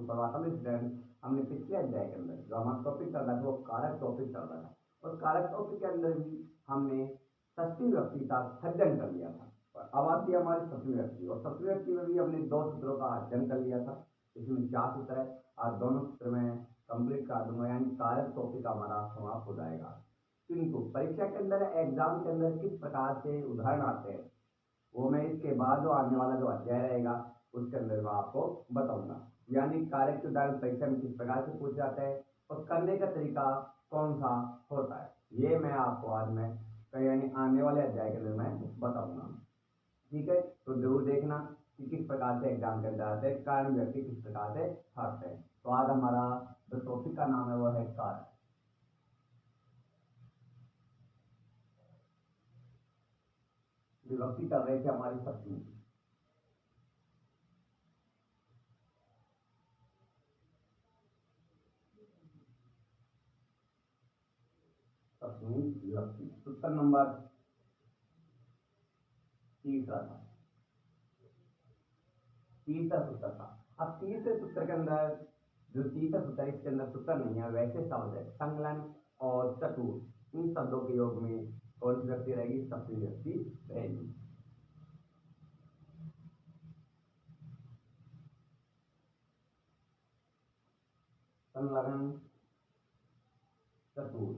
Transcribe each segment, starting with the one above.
Suprabhatam student. हमने पिछले अध्याय के अंदर जो हमारा टॉपिक चल रहा था वो कारक टॉपिक चल रहा था, और कारक टॉपिक के अंदर भी हमने षष्ठी विभक्ति का अध्ययन कर लिया था। और अब आती है हमारी सप्तमी विभक्ति, और सप्तमी विभक्ति में भी हमने 2 सूत्रों का अध्ययन कर लिया था। इसमें 4 सूत्र है, आज दोनों सूत्र में कंप्लीट कर दूंगा, यानी कारक टॉपिक हमारा समाप्त हो जाएगा। किंतु परीक्षा के अंदर, एग्जाम के अंदर किस प्रकार से उदाहरण आते हैं वो मैं इसके बाद जो आने वाला जो अध्याय रहेगा उसके अंदर मैं आपको बताऊंगा। यानी कारक के उदाहरण परीक्षा में किस प्रकार से पूछ जाता है और करने का तरीका कौन सा होता है, ये मैं आपको आज में यानी आने वाले अध्याय के अंदर मैं बताऊंगा। ठीक है, तो जरूर देखना कि किस प्रकार से एग्जाम के अंदर आते हैं, कारण व्यक्ति किस प्रकार से छाटते हैं। तो आज हमारा जो टॉपिक का नाम है वो है कारक। विभक्ति कर रहे थे हमारी सप्तमी। सप्तमी विभक्ति सूत्र नंबर तीसरा सूत्र था। अब तीसरे सूत्र के अंदर जो तीसरा सूत्र इसके अंदर सूत्र नहीं है, वैसे शब्द है संलग्न और चतुर। इन शब्दों के योग में कौन सी व्यक्ति रहेगी? सप्तमी व्यक्ति रहेगी। संलग्न चतुर,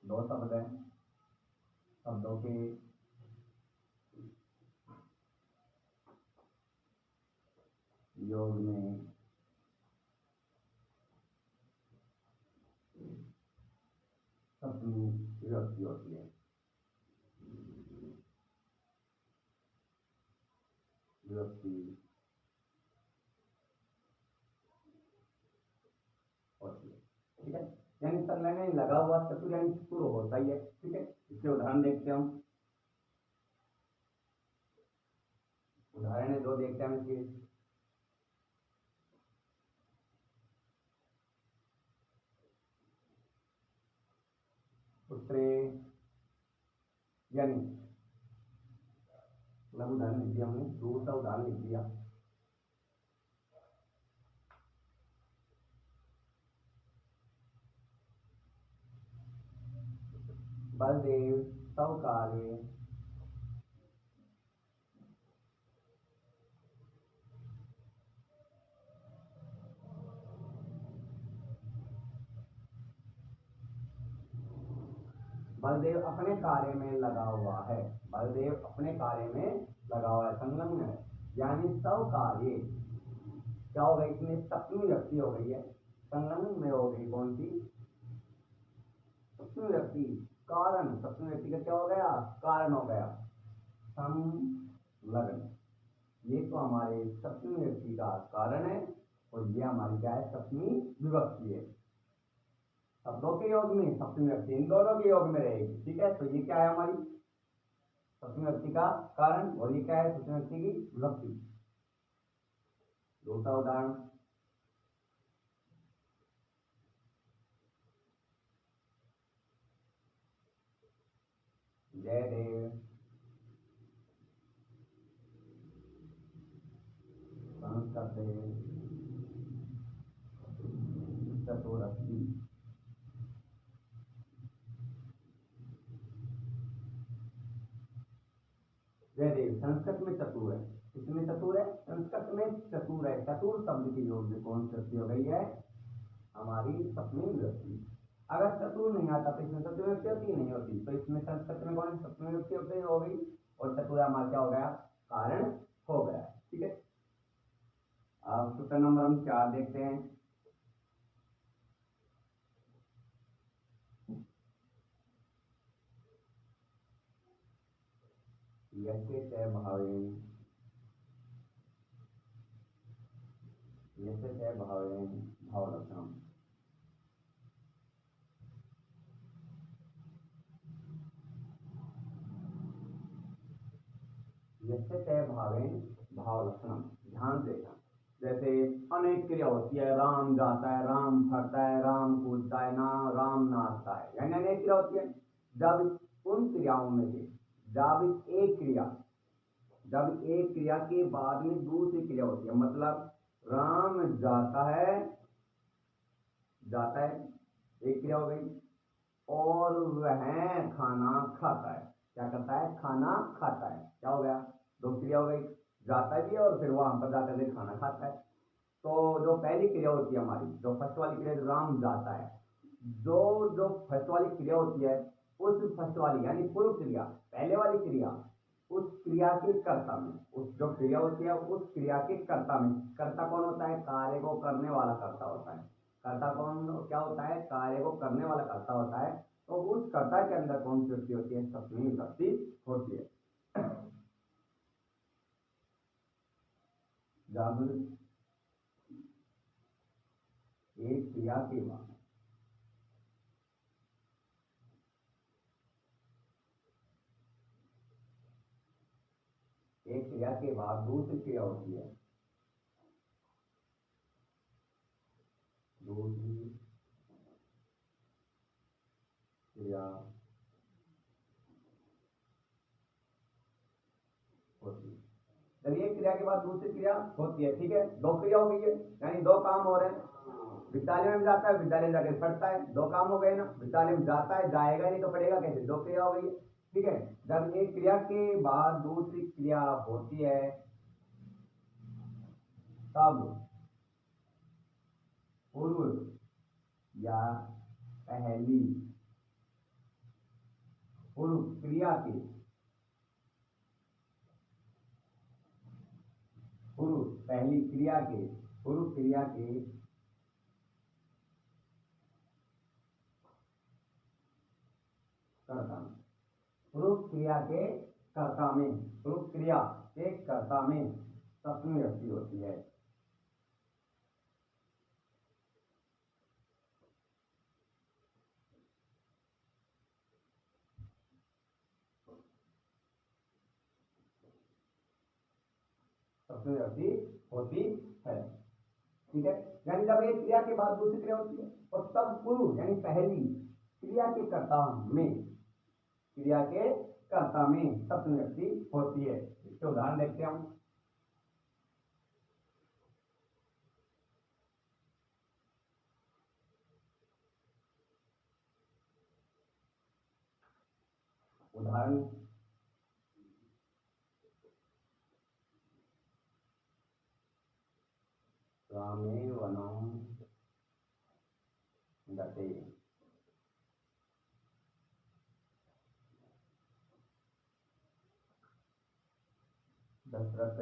दो शब्द हैं, शब्दों के योग में सप्तमी विभक्ति होती है। विभक्ति होती है, ठीक है। यानी संलग्न लगा हुआ चतुर यानी चतुर होता ही है, ठीक है। इसके उदाहरण देखते हैं हम। उदाहरण 2 देखते हैं इसके। पुत्रे यानी उदाहरण लिख दिया हमने, दूसरा उदाहरण लिख दिया। बलदेव तव कार्य बलदेव अपने कार्य में लगा हुआ है। बलदेव अपने कार्य में लगा हुआ है, संलग्न है। यानी सब कार्य क्या हो गई? इसमें सप्तमी व्यक्ति हो गई है, संलग्न में हो गई कौन सी? सप्तमी व्यक्ति। कारण सप्तमी व्यक्ति का क्या हो गया? कारण हो गया संलग्न। ये तो हमारे सप्तमी व्यक्ति का कारण है, और ये हमारी क्या है? सप्तमी विभक्ति है। शब्दों के योग में सप्तमी व्यक्ति इन दोनों के योग में रहेगी, ठीक है। तो ये क्या है? हमारी सप्तमी व्यक्ति का कारण, और ये क्या है? सप्तमी व्यक्ति की विभक्ति। दूसरा उदाहरण, जयदेव संस्कृत चतुरस्ति। जयदेव संस्कृत में चतुर है, इसमें चतुर है, संस्कृत में चतुर है। चतुर शब्द के योग में कौन सी व्यक्ति हो गई है? हमारी सप्तमी विभक्ति। अगर चतुर नहीं आता तो इसमें सप्तमी विभक्ति होती नहीं होती, तो इसमें संस्कृत में कौन सी सप्तमी विभक्ति हो गई? और चतुर हमारा क्या हो गया? कारण हो गया, ठीक है। अब सूत्र नंबर हम 4 देखते हैं। यस्य च भावेन, यस्य च भावेन भावलक्षणम। यस्य च भावेन भावलक्षणम, ध्यान से देखना। जैसे अनेक क्रिया होती है, राम जाता है, राम फरता है, राम कूदता है, ना राम नाचता है, यानी अनेक क्रिया होती है। जब उन क्रियाओं में से जब एक क्रिया जब एक क्रिया के बाद में दूसरी क्रिया होती है, मतलब राम जाता है एक क्रिया हो गई, और वह खाना खाता है। क्या करता है? खाना खाता है। क्या हो गया? दो क्रिया हो गई, जाता भी है और फिर वहां पर जाकर के खाना खाता है। तो जो पहली क्रिया होती है हमारी, जो फर्स्ट वाली क्रिया, राम जाता है, जो जो फर्स्ट वाली क्रिया होती है, उस फर्स्ट वाली यानी पूर्व क्रिया, पहले वाली क्रिया, उस क्रिया के कर्ता में, उस जो क्रिया होती है उस क्रिया के कर्ता में, कर्ता कौन होता है? कार्य को करने वाला कर्ता होता है। कर्ता कौन क्या होता है? कार्य को करने वाला कर्ता होता है। तो उस कर्ता के अंदर कौन सी विभक्ति होती है? सप्तमी विभक्ति होती है। जब एक क्रिया के बाद दूसरी क्रिया होती है, दूसरी क्रिया होती है। जब एक क्रिया के बाद दूसरी क्रिया होती है, ठीक है, दो क्रिया हो गई है, यानी दो काम हो रहे हैं। विद्यालय में जाता है, विद्यालय जाकर पढ़ता है, दो काम हो गए ना। विद्यालय में जाता है, जाएगा नहीं तो पढ़ेगा कैसे? दो क्रिया हो गई है, ठीक है। जब एक क्रिया के बाद दूसरी क्रिया होती है, तब पूर्व या पहली पूर्व क्रिया के पूर्व क्रिया के कर्ता में, पूर्व क्रिया के कर्ता में, पूर्व क्रिया के कर्ता में सप्तमी विभक्ति होती है। सप्तमी विभक्ति होती है, ठीक है। यानी जब एक क्रिया के बाद दूसरी क्रिया होती है, और तब पूर्व यानी पहली क्रिया के कर्ता में सप्तमी विभक्ति होती है। इसके उदाहरण देखते हैं हम। उदाहरण रामे वनम गते। दशरथ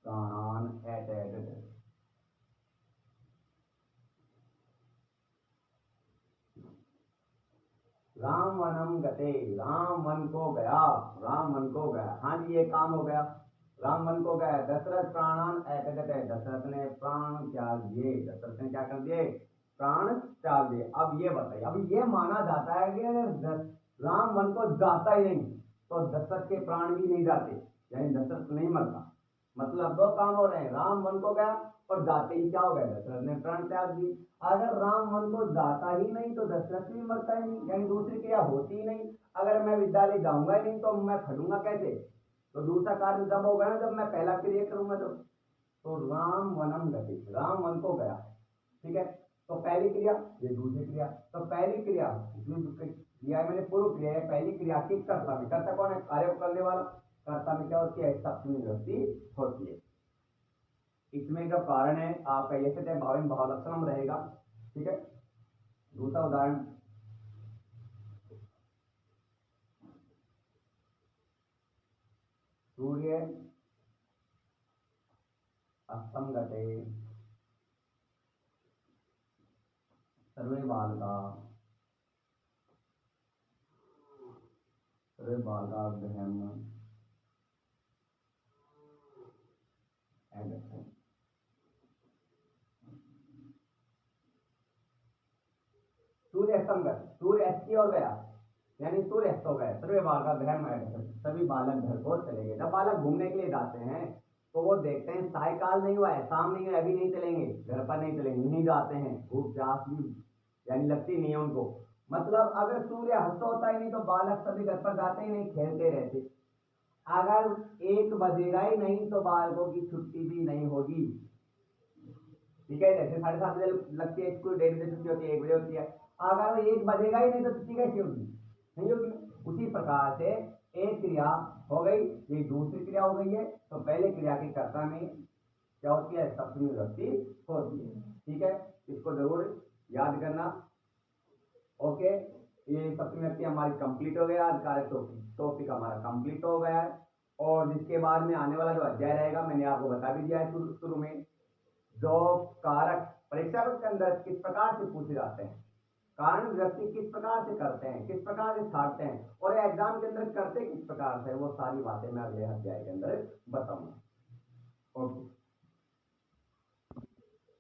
प्राणान एटेड। राम वनम गते, राम वन को गया, हाँ जी, ये काम हो गया, राम वन को गया। दशरथ प्राणान एटेड, दशरथ ने प्राण त्याग दिए, दशरथ ने क्या कर दिए? प्राण त्याग दिए। अब ये बताइए, अब ये माना जाता है कि अगर राम वन को जाता ही नहीं तो दशरथ के प्राण भी नहीं जाते, यानी दशरथ नहीं मरता। मतलब दो काम हो रहे हैं, राम वन को गया और जाते ही क्या हो गया? दशरथ ने प्राण त्याग दी। अगर राम वन को जाता ही नहीं तो दशरथ भी मरता ही नहीं, यानी दूसरी क्रिया होती ही नहीं। अगर मैं विद्यालय जाऊंगा ही नहीं तो मैं पढ़ूंगा कैसे? तो दूसरा कार्य जब होगा ना, जब मैं पहला क्रिया करूंगा तो राम वनम गति, राम वन को गया, ठीक है। तो पहली क्रिया, ये दूसरी क्रिया। तो पहली क्रिया क्रिया मैंने पूर्व क्रिया है, पहली क्रिया की कर्ता में, कर्ता कौन है? कार्य को करने वाला। कर्ता में क्या होती है? सप्तमी विभक्ति होती है। इसमें जो कारण है आपका ये से भाव भाव लक्षणम रहेगा, ठीक है। दूसरा उदाहरण, सूर्य अस्तम गते सर्वे बालका गृहम एगच्छन्। सूर्य अस्तंगत, सूर्य अस्त की ओर गया, यानी सूर्य अस्त हो गया। सर्वे बालका गृहम एगच्छन्, सभी बालक घर को चले गए। जब बालक घूमने के लिए जाते हैं तो वो देखते हैं सायकाल नहीं हुआ है, शाम नहीं हुआ, अभी नहीं चलेंगे, घर पर नहीं चलेंगे, नहीं जाते हैं, भूख प्यास भी यानी लगती नहीं है उनको। मतलब अगर सूर्य अस्त होता ही नहीं तो बालक सभी घर पर जाते ही नहीं, खेलते रहते। अगर 1 बजेगा ही नहीं तो बालकों की छुट्टी भी नहीं होगी। ठीक है, जैसे 7:30 बजे लगती है स्कूल, 1:30 बजे छुट्टी होती है, 1 बजे होती है। अगर वो 1 बजेगा ही नहीं तो छुट्टी कैसी होगी, नहीं होगी। उसी प्रकार से एक क्रिया हो गई, ये दूसरी क्रिया हो गई है, तो पहले क्रिया के कर्ता में क्या होती है, सप्तमी विभक्ति होती है। ठीक है, इसको जरूर याद करना। ओके, ये सप्तमी विभक्ति हमारी कंप्लीट हो गया, कारक टॉपिक हमारा कंप्लीट हो गया है। और जिसके बाद में आने वाला जो अध्याय रहेगा मैंने आपको बता भी दिया है शुरू में, जो कारक परीक्षा के अंदर किस प्रकार से पूछे जाते हैं, कारण विभक्ति किस प्रकार से करते हैं, किस प्रकार से छाटते हैं, और एग्जाम के अंदर करते किस प्रकार से, वो सारी बातें मैं अगले अध्याय के अंदर बताऊंगा। ओके।